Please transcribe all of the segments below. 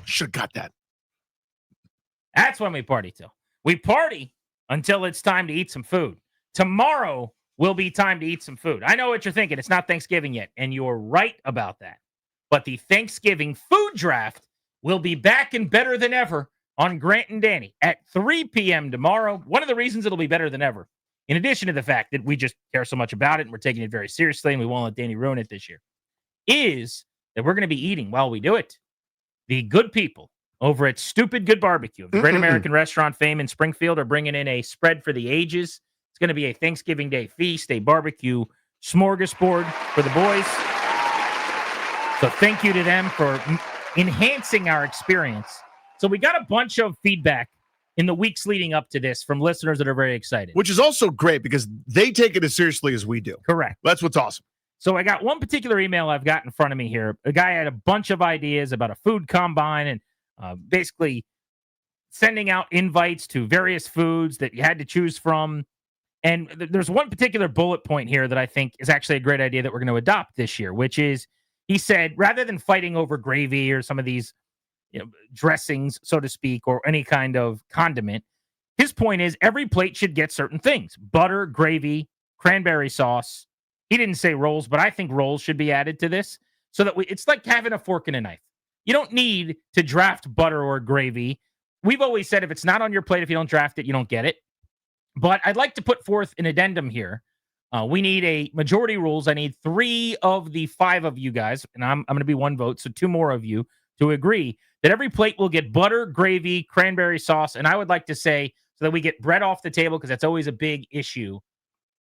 Should have got that. That's when we party till. We party until it's time to eat some food. Tomorrow will be time to eat some food. I know what you're thinking. It's not Thanksgiving yet, and you're right about that. But the Thanksgiving food draft will be back and better than ever on Grant and Danny at 3 p.m. tomorrow. One of the reasons it'll be better than ever, in addition to the fact that we just care so much about it and we're taking it very seriously and we won't let Danny ruin it this year, is that we're going to be eating while we do it. The good people over at Stupid Good Barbecue, the Great American Restaurant fame in Springfield, are bringing in a spread for the ages. It's going to be a Thanksgiving Day feast, a barbecue smorgasbord for the boys. So thank you to them for enhancing our experience. So we got a bunch of feedback in the weeks leading up to this from listeners that are very excited. Which is also great because they take it as seriously as we do. Correct. That's what's awesome. So I got one particular email I've got in front of me here. A guy had a bunch of ideas about a food combine and basically sending out invites to various foods that you had to choose from. And there's one particular bullet point here that I think is actually a great idea that we're going to adopt this year, which is, he said, rather than fighting over gravy or some of these dressings, so to speak, or any kind of condiment, his point is every plate should get certain things: butter, gravy, cranberry sauce. He didn't say rolls, but I think rolls should be added to this so that it's like having a fork and a knife. You don't need to draft butter or gravy. We've always said if it's not on your plate, if you don't draft it, you don't get it. But I'd like to put forth an addendum here. We need a majority rules. I need 3 of the 5 of you guys, and I'm going to be 1 vote, so 2 more of you to agree that every plate will get butter, gravy, cranberry sauce, and I would like to say so that we get bread off the table because that's always a big issue.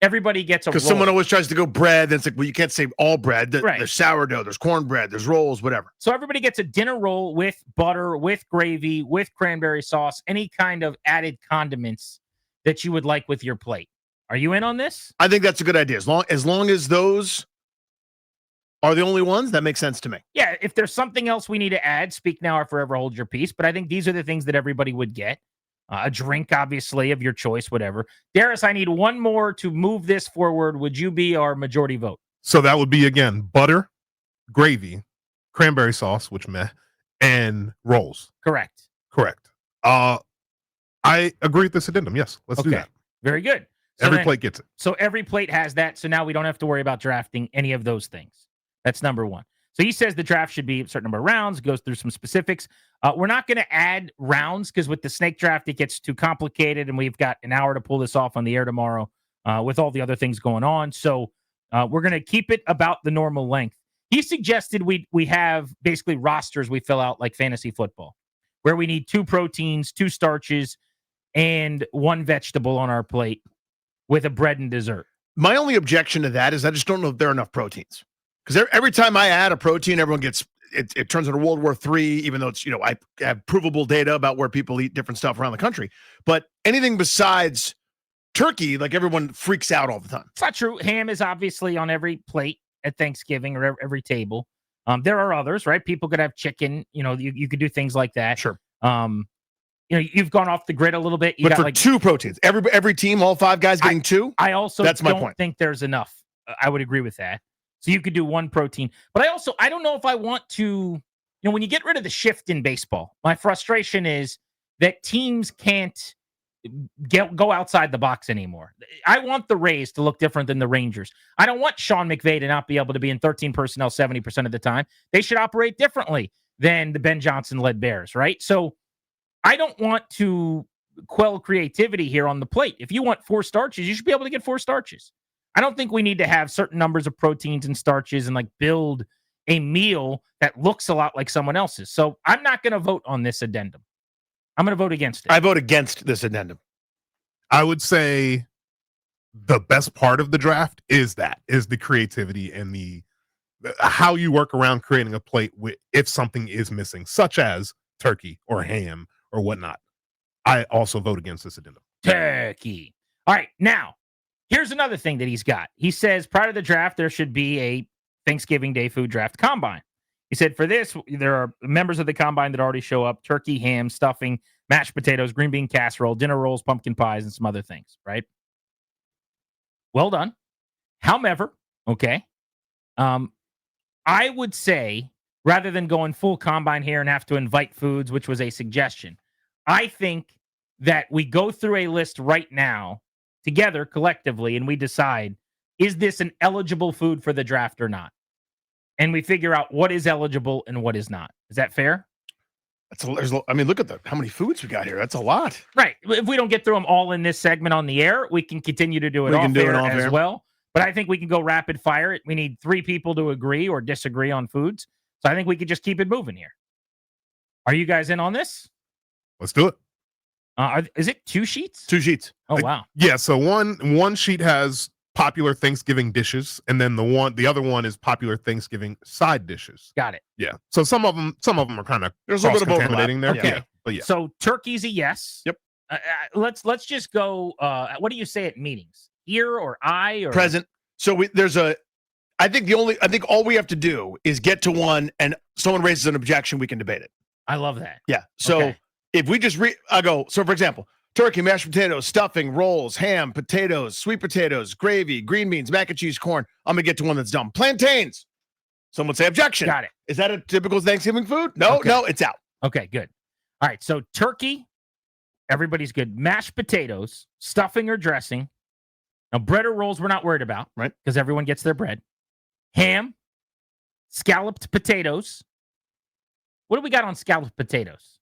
Everybody gets a roll. Because someone always tries to go bread, and it's like, well, you can't say all bread. Right. There's sourdough, there's cornbread, there's rolls, whatever. So everybody gets a dinner roll with butter, with gravy, with cranberry sauce, any kind of added condiments that you would like with your plate. Are you in on this? I think that's a good idea. As long as those are the only ones, that makes sense to me. Yeah, if there's something else we need to add, speak now or forever hold your peace. But I think these are the things that everybody would get. A drink, obviously, of your choice, whatever. Darius, I need 1 more to move this forward. Would you be our majority vote? So that would be, again, butter, gravy, cranberry sauce, which meh, and rolls. Correct. I agree with this addendum. Yes, let's do that. Very good. So every plate gets it. So every plate has that. So now we don't have to worry about drafting any of those things. That's number 1. So he says the draft should be a certain number of rounds, goes through some specifics. We're not going to add rounds because with the snake draft, it gets too complicated, and we've got an hour to pull this off on the air tomorrow with all the other things going on. So we're going to keep it about the normal length. He suggested we have basically rosters we fill out like fantasy football, where we need 2 proteins, 2 starches, and 1 vegetable on our plate with a bread and dessert. My only objection to that is I just don't know if there are enough proteins. Because every time I add a protein, everyone gets it turns into World War III, even though it's, I have provable data about where people eat different stuff around the country. But anything besides turkey, like everyone freaks out all the time. It's not true. Ham is obviously on every plate at Thanksgiving or every table. There are others, right? People could have chicken. You could do things like that. Sure. You've gone off the grid a little bit. But for 2 proteins, every team, all 5 guys getting 2. I also that's my don't point. think there's enough. I would agree with that. So you could do 1 protein, but I don't know if I want to. When you get rid of the shift in baseball, my frustration is that teams can't go outside the box anymore. I want the Rays to look different than the Rangers. I don't want Sean McVay to not be able to be in 13 personnel 70% of the time. They should operate differently than the Ben Johnson-led Bears, right? So I don't want to quell creativity here on the plate. If you want 4 starches, you should be able to get 4 starches. I don't think we need to have certain numbers of proteins and starches and build a meal that looks a lot like someone else's. So I'm not going to vote on this addendum. I'm going to vote against it. I vote against this addendum. I would say the best part of the draft is the creativity and the how you work around creating a plate if something is missing, such as turkey or ham or whatnot. I also vote against this addendum. Turkey. All right, now, here's another thing that he's got. He says prior to the draft, there should be a Thanksgiving Day food draft combine. He said for this, there are members of the combine that already show up: turkey, ham, stuffing, mashed potatoes, green bean casserole, dinner rolls, pumpkin pies, and some other things, right? Well done. However, okay, I would say rather than going full combine here and have to invite foods, which was a suggestion. I think that we go through a list right now together collectively and we decide, is this an eligible food for the draft or not? And we figure out what is eligible and what is not. Is that fair? I mean, look at how many foods we got here. That's a lot. Right. If we don't get through them all in this segment on the air, we can continue to do it off air as well. But I think we can go rapid fire. We need 3 people to agree or disagree on foods. So I think we could just keep it moving here. Are you guys in on this? Let's do it. Is it 2 sheets? 2 sheets. Oh, wow. Yeah. So one sheet has popular Thanksgiving dishes, and then the other one is popular Thanksgiving side dishes. Got it. Yeah. So some of them are kind of there's a little bit of overlap there. Okay. Yeah. But yeah. So turkey's a yes. Yep. Let's just go. What do you say at meetings? Here or I or present. So I think all we have to do is get to one, and someone raises an objection, we can debate it. I love that. Yeah. So if we just I go. So for example, turkey, mashed potatoes, stuffing, rolls, ham, potatoes, sweet potatoes, gravy, green beans, mac and cheese, corn. I'm gonna get to one that's dumb. Plantains. Someone would say objection. Got it. Is that a typical Thanksgiving food? No, no, it's out. Okay, good. All right. So turkey, everybody's good. Mashed potatoes, stuffing or dressing. Now, bread or rolls, we're not worried about, right? Because everyone gets their bread. Ham, scalloped potatoes. What do we got on scalloped potatoes?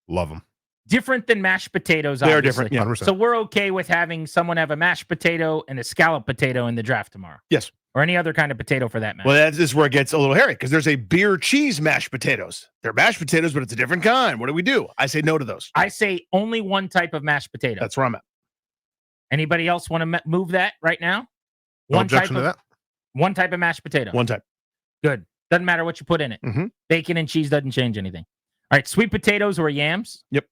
Love them. Different than mashed potatoes. They're obviously. different. Yeah. 100%. So we're okay with having someone have a mashed potato and a scalloped potato in the draft tomorrow. Yes. Or any other kind of potato for that matter. Well, this is where it gets a little hairy because there's a beer cheese mashed potatoes. They're mashed potatoes, but it's a different kind. What do? I say no to those. I say only one type of mashed potato. That's where I'm at. Anybody else want to move that right now? No objection to that. One type of mashed potato. One type. Good. Doesn't matter what you put in it. Mm-hmm. Bacon and cheese doesn't change anything. All right, sweet potatoes or yams? Yep.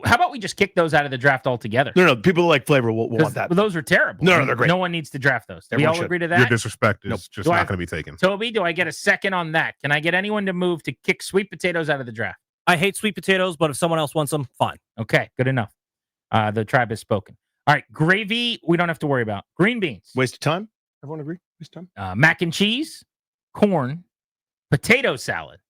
How about we just kick those out of the draft altogether? No, people like flavor will want that. Those are terrible. No, they're great. No one needs to draft those. We Everyone all should. agree to Your that? disrespect is just not going to be taken. Toby, do I get a second on that? Can I get anyone to move to kick sweet potatoes out of the draft? I hate sweet potatoes, but if someone else wants them, fine. Okay, good enough. The tribe has spoken. All right, gravy, we don't have to worry about. Green beans. Waste of time? Everyone agree? Waste of time? Mac and cheese, corn, potato salad.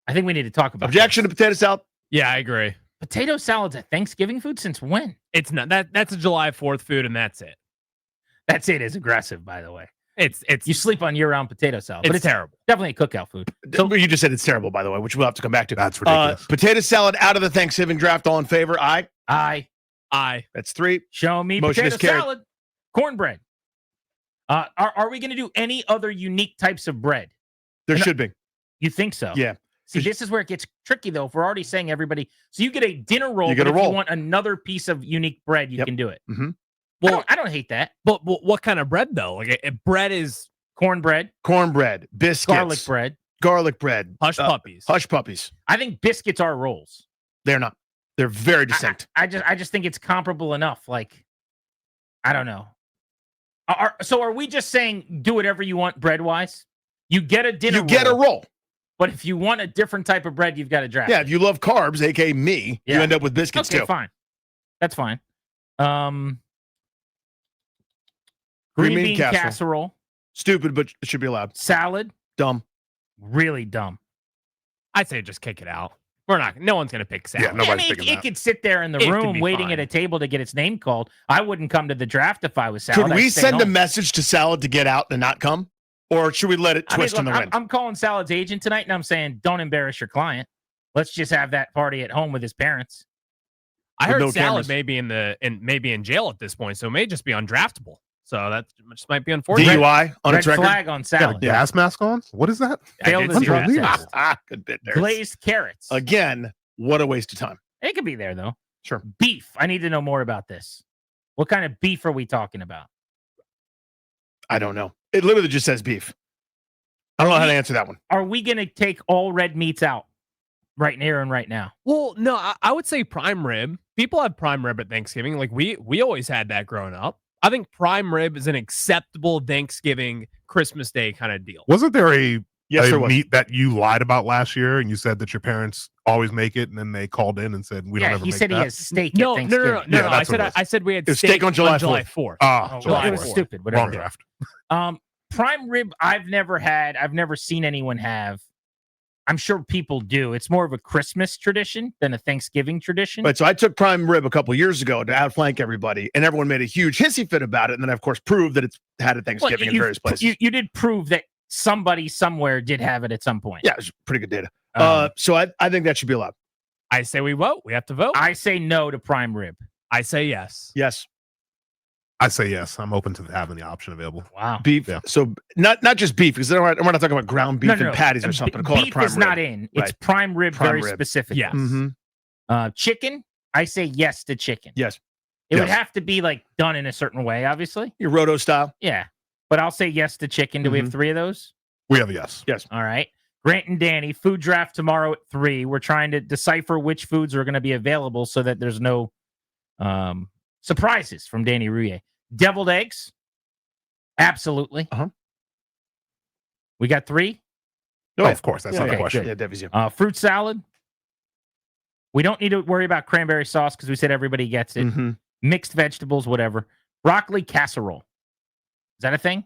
I think we need to talk about Objection to potato salad? Yeah, I agree. Potato salad's a Thanksgiving food since when? It's not that's a July 4th food, and that's it. That's it. Is aggressive, by the way. It's You sleep on year-round potato salad, but it's terrible. definitely a cookout food. So you just said it's terrible, by the way, which we'll have to come back to. That's ridiculous. Potato salad out of the Thanksgiving draft. All in favor? Aye. I That's 3. Show me Motion potato is carried. salad. Cornbread. Are we going to do any other unique types of bread? There should be. You think so? Yeah. See, this is where it gets tricky, though. If we're already saying everybody, so you get a dinner roll, You get but a if roll. you want another piece of unique bread, you Yep. can do it. Mm-hmm. Well, I don't hate that. but what kind of bread though? Like bread is Cornbread, Cornbread, biscuits, garlic bread. hush puppies. Hush puppies. I think biscuits are rolls. They're not. They're very distinct. I just think it's comparable enough. Like, I don't know. So are we just saying do whatever you want bread wise? You get a dinner. You get a roll. But if you want a different type of bread, you've got to draft. Yeah, if you love carbs, aka me, Yeah. you end up with biscuits Okay, too. fine. That's fine. Green Green bean bean casserole. casserole. Stupid, but it should be allowed. Salad. Dumb. Really dumb. I'd say just kick it out. No one's gonna pick salad. Yeah, no. Nobody's I mean, picking it that. could sit there in the It could room be waiting fine. at a table to get its name called. I wouldn't come to the draft if I was salad. Could I'd we stay send a home. message to salad to get out and not come? Or should we let it I mean, twist in look, the wind? I'm calling Salad's agent tonight, and I'm saying, don't embarrass your client. Let's just have that party at home with his parents. I With heard no salad cameras. may be in jail at this point, so it may just be undraftable. So that just might be unfortunate. DUI on Red its record. flag on Got a salad. gas mask on? What is that? Failed did the see drug that. test. Good bit there. Glazed carrots. Again, what a waste of time. It could be there, though. Sure. Beef. I need to know more about this. What kind of beef are we talking about? I don't know. It literally just says beef. I don't know how to answer that one. Are we going to take all red meats out right here and right now? Well, no, I would say prime rib. People have prime rib at Thanksgiving. Like we always had that growing up. I think prime rib is an acceptable Thanksgiving, Christmas Day kind of deal. Wasn't there a Yes, a there was. meat that you lied about last year and you said that your parents always make it and then they called in and said we don't ever he make said that? he has steak No, at no, no, no, Thanksgiving. no, Yeah, no. that's what it was. I said we had It was steak on July 4th. Ah, Oh, July it was 4th. stupid. Wrong Whatever. draft. prime rib, I've never had. I've never seen anyone have. I'm sure people do. It's more of a Christmas tradition than a Thanksgiving tradition. Right, so I took prime rib a couple years ago to outflank everybody, and everyone made a huge hissy fit about it. And then, of course, proved that it's had at Thanksgiving in various places. You did prove that somebody somewhere did have it at some point. Yeah, it was pretty good data. Um, So I think that should be allowed. I say we vote. We have to vote. I say no to prime rib. I say yes. Yes, I say yes. I'm open to having the option available. Wow. beef. Yeah. So not just beef, because we're not talking about ground beef and patties or something. Call it Beef prime is rib. not in. It's Right. prime rib Prime very rib. specifically. Yes. Mhm. Chicken, I say yes to chicken. Yes. It would Yes. have to be like done in a certain way, obviously. Your roto style. Yeah. But I'll say yes to chicken. Do we have 3 of those? We have a yes. Yes. All right. Grant and Danny, food draft tomorrow at 3. We're trying to decipher which foods are going to be available so that there's no surprises from Danny Rouillet. Deviled eggs. Absolutely. Uh-huh. We got 3. No, of course. That's not okay, a question. Yeah, Debbie's you. Fruit salad. We don't need to worry about cranberry sauce because we said everybody gets it. Mhm. Mixed vegetables, whatever. Broccoli casserole. Is that a thing?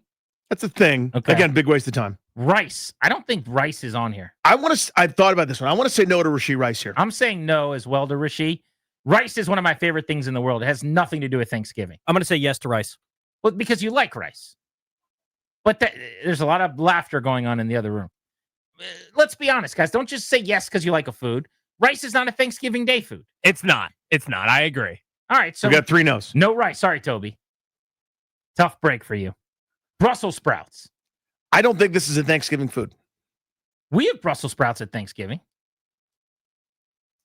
That's a thing. Okay. Again, big waste of time. Rice. I don't think rice is on here. I've thought about this one. I want to say no to Rashi rice here. I'm saying no as well to Rishi. Rice is one of my favorite things in the world. It has nothing to do with Thanksgiving. I'm going to say yes to rice. Well, because you like rice. But there's a lot of laughter going on in the other room. Let's be honest, guys. Don't just say yes because you like a food. Rice is not a Thanksgiving Day food. It's not. It's not. I agree. All right, so We got 3 no's. no rice. Sorry, Toby. Tough break for you. Brussels sprouts. I don't think this is a Thanksgiving food. We have Brussels sprouts at Thanksgiving.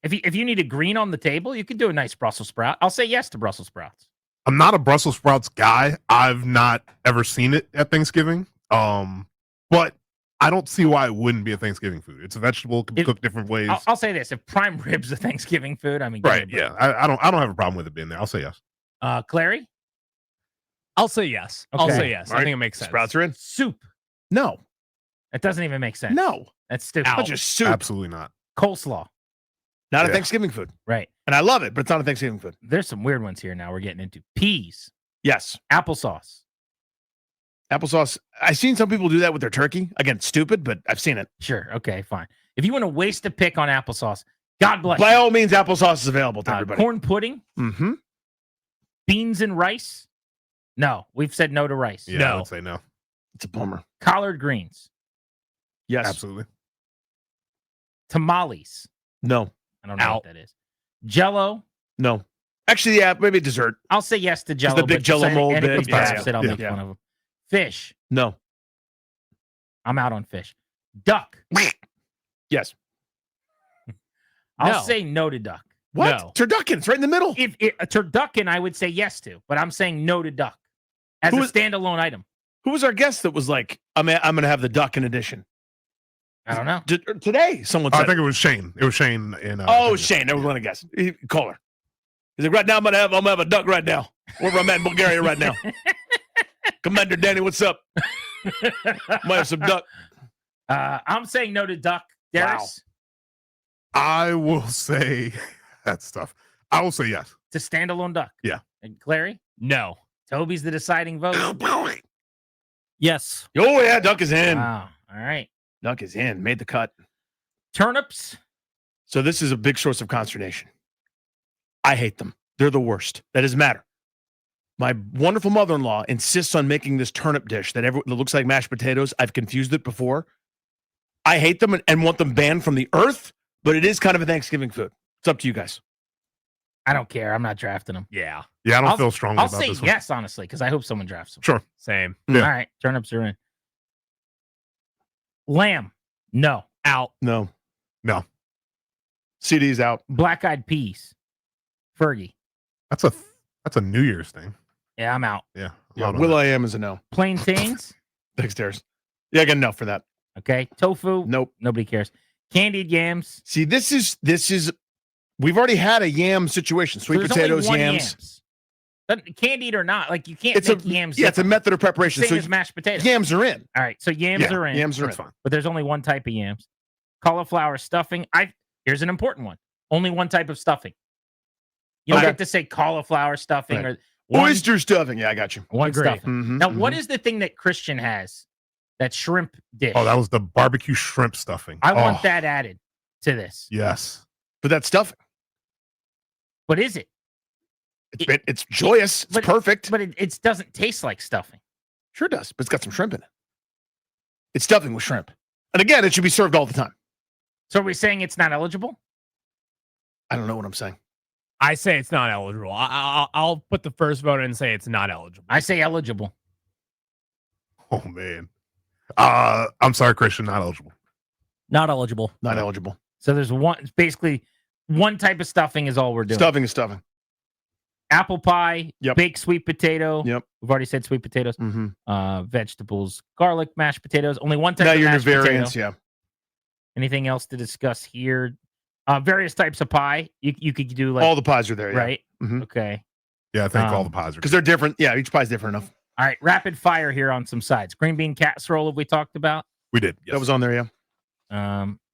If you need a green on the table, you can do a nice Brussels sprout. I'll say yes to Brussels sprouts. I'm not a Brussels sprouts guy. I've not ever seen it at Thanksgiving. But I don't see why it wouldn't be a Thanksgiving food. It's a vegetable, can be cooked different ways. I'll say this: if prime rib's a Thanksgiving food, I mean, Right? Yeah, I don't have a problem with it being there. I'll say yes. Clary, I'll say yes. I'll Okay. say yes. All I right. think it makes sense. Sprouts are in. soup. No, That doesn't even make sense. no, That's stupid. Ow. not just soup. Absolutely not. Coleslaw. Not a Yeah. Thanksgiving food. Right. And I love it, but it's not a Thanksgiving food. There's some weird ones here. Now we're getting into peas, Yes, applesauce. applesauce. I've seen some people do that with their turkey. Again, stupid, but I've seen it. Sure. Okay. Fine. If you want to waste a pick on applesauce, God bless By you. all means, applesauce is available to everybody. Corn pudding, Mm-hmm. beans and rice. No, we've said no to rice. Yeah, I No. would say no. It's a bummer. Collard greens, Yes. Absolutely. tamales. No. I don't know Out. what that is. Jello. No. Actually, yeah, maybe dessert. I'll say yes to Jello. the big but Jell-O just mold anybody bit, drops yeah, it, I'll yeah, make yeah. fun of them. Fish. No. I'm out on fish. Duck. Yes. I'll No. say no to duck. What? No. Turducken. It's right in the middle. If a turducken, I would say yes to, but I'm saying no to duck as Who a is- standalone item. Who was our guest that was like, I'm going to have the duck in addition? I don't know. Today, someone I said. think it was Shane. It was Shane in. Oh, Shane. Never want to guess. Call her. He's like, right now, I'm gonna have a duck right now. Wherever I'm at in Bulgaria right now. Commander Danny, what's up? Might have some duck. I'm saying no to duck. Darius, I will say that's tough. I will say yes. it's a standalone duck. Yeah. And Clary, No. Toby's the deciding vote. Yes. Oh, yeah, duck is in. Wow. All right. Duck is in. Made the cut. Turnips. So this is a big source of consternation. I hate them. They're the worst. That doesn't matter. My wonderful mother-in-law insists on making this turnip dish that looks like mashed potatoes. I've confused it before. I hate them and want them banned from the earth, but it is kind of a Thanksgiving food. It's up to you guys. I don't care. I'm not drafting them. Yeah. Yeah, I don't I'll- feel strongly I'll about say this one. yes, honestly, because I hope someone drafts them. Sure. Same. Yeah. All right. Turnips are in. Lamb. No. Out. No. No. CD's out. Black-eyed peas. Fergie. That's a New Year's thing. Yeah, I'm out. Yeah. Yeah, Loud on Will that. I Am is a no. Plantains. Thanks, Darius. Yeah, I got enough for that. Okay. Tofu. Nope. Nobody cares. Candied yams. See, this is we've already had a yam situation. Sweet There's only potatoes, one yams. But candied or not, like you can't It's a make yams. yeah, it's a different. method of preparation. Same So as mashed potatoes. yams are in. All right. So yams Yeah, are in. Yams are in. That's fine. But there's only one type of yams. Cauliflower stuffing. Here's an important one. Only one type of stuffing. You don't Okay. get to say cauliflower stuffing Right. or one, Oyster stuffing. Yeah, I got you. one Agree. stuffing. Mhm, Now, mhm. what is the thing that Christian has That shrimp dish. Oh, that was the barbecue shrimp stuffing. I want Oh, that added to this. Yes. But that's stuffing. But is it? It's joyous. It's perfect. But it doesn't taste like stuffing. Sure does, but it's got some shrimp in it. It's stuffing with shrimp. And again, it should be served all the time. So are we saying it's not eligible? I don't know what I'm saying. I say it's not eligible. I'll put the first vote in and say it's not eligible. I say eligible. Oh man. I'm sorry, Christian, not eligible. Not eligible. Not eligible. So there's basically one type of stuffing is all we're doing. Stuffing is stuffing. Apple pie, Yep. baked sweet potato. Yep. We've already said sweet potatoes. Mm-hmm. Vegetables, garlic, mashed potatoes. Only one type Now of your new mashed potato. variants, yeah. Anything else to discuss here? Various types of pie. You could do like All the pies are there, yeah. right. Mhm. Okay. Yeah, I think all the pies are Because they're different. Yeah, each pie's different enough. All right. Rapid fire here on some sides. Green bean casserole have we talked about? We did. Yes. That was on there, yeah.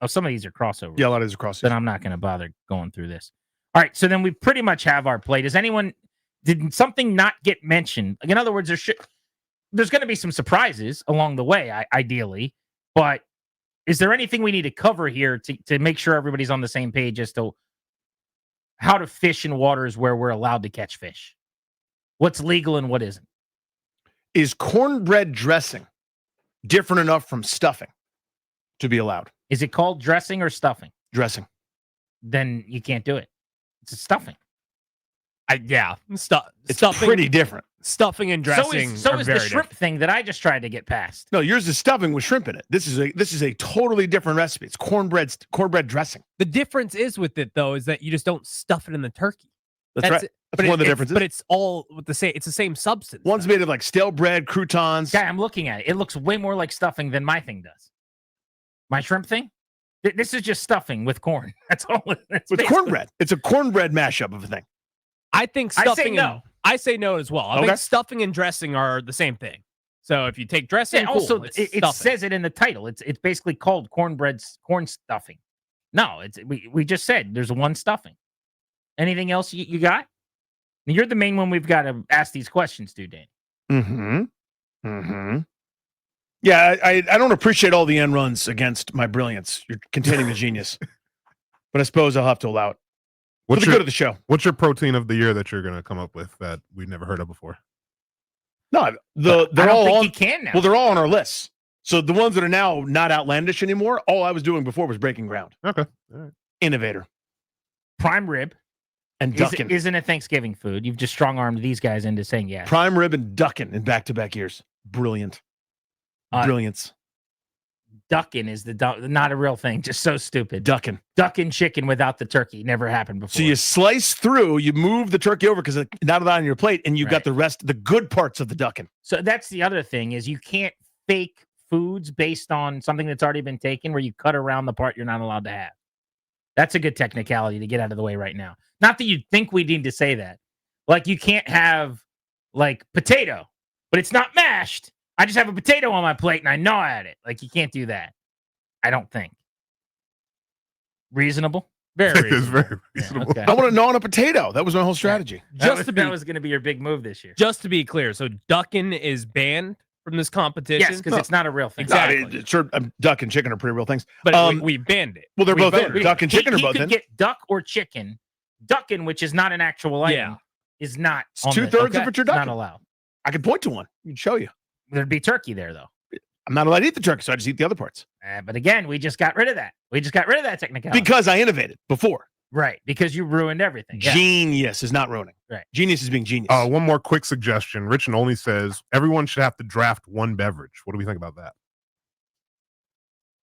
Some of these are crossovers. Yeah, a lot of these are cross. Then I'm not going to bother going through this. All right. So then we pretty much have our plate. Did something not get mentioned? Like, in other words, there's going to be some surprises along the way, ideally. But is there anything we need to cover here to make sure everybody's on the same page as to how to fish in waters where we're allowed to catch fish? What's legal and what isn't? Is cornbread dressing different enough from stuffing to be allowed? Is it called dressing or stuffing? Dressing. Then you can't do it. It's a stuffing. It's Stuffing, pretty different. stuffing and dressing. So are is the very shrimp different. thing that I just tried to get past. No, yours is stuffing with shrimp in it. This is a totally different recipe. It's cornbread dressing. The difference is with it though is that you just don't stuff it in the turkey. That's right. it. That's one of the differences. But it's all with the same. It's the same substance. One's though. made of like stale bread, croutons. Guy, I'm looking at it. It looks way more like stuffing than my thing does. My shrimp thing? This is just stuffing with corn. That's all. With cornbread. It's a cornbread mashup of a thing. I think I say stuffing. no. I say no as well. I Okay. think stuffing and dressing are the same thing. So if you take dressing, Yeah, cool, also, it's it stuffing. says it in the title. It's basically called corn stuffing. No, we just said there's one stuffing. Anything else you got? You're the main one we've got to ask these questions to, Dan. Yeah, I don't appreciate all the end runs against my brilliance. You're containing the genius. But I suppose I'll have to allow it. For What's the your, good of the show. what's your protein of the year that you're going to come up with that we've never heard of before? No, I they're don't all think on. you can now. Well, they're all on our list. So the ones that are now not outlandish anymore, all I was doing before was breaking ground. Okay. All right. Innovator Prime rib and ducking. isn't a Thanksgiving food. You've just strong-armed these guys into saying yes. Prime rib and ducking in back-to-back years. Brilliant. Brilliance. Ducking is not a real thing. Just so stupid. Ducking. Ducking chicken without the turkey never happened before. So you slice through, you move the turkey over because it's not on your plate, and you got Right. the rest, the good parts of the ducking. So that's the other thing is you can't fake foods based on something that's already been taken where you cut around the part you're not allowed to have. That's a good technicality to get out of the way right now. Not that you'd think we need to say that. Like you can't have like potato, but it's not mashed. I just have a potato on my plate and I gnaw at it. Like you can't do that. I don't think. Reasonable? Very It's reasonable. very reasonable. okay. I want to gnaw on a potato. That was my whole strategy. That was going to be your big move this year. Just to be clear, so ducking is banned from this competition. Yes, because it's not a real thing. Exactly. Sure, duck and chicken are pretty real things. But we banned it. Well, they're We both in. voted. Duck and chicken are he both could in. get duck or chicken. Ducking, which is not an actual item, Yeah. is not. It's on the- 2/3 of what you're Not ducking. allowed. I could point to one. You'd show you. There'd be turkey there, though. I'm not allowed to eat the turkey, so I just eat the other parts. But again, we just got rid of that. We just got rid of that technicality. Because I innovated before. Right, because you ruined everything. Yeah. Genius is not ruining. Right. Genius is being genius. One more quick suggestion. Rich and Only says everyone should have to draft one beverage. What do we think about that?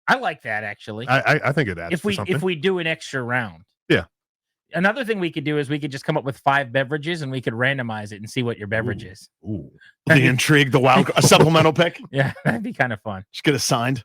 I like that actually. I think it adds if to we something. if we do an extra round. Yeah. Another thing we could do is we could just come up with 5 beverages and we could randomize it and see what your beverage is. Ooh. The intrigue, the wild, a supplemental pick. Yeah, that'd be kind of fun. Just get assigned.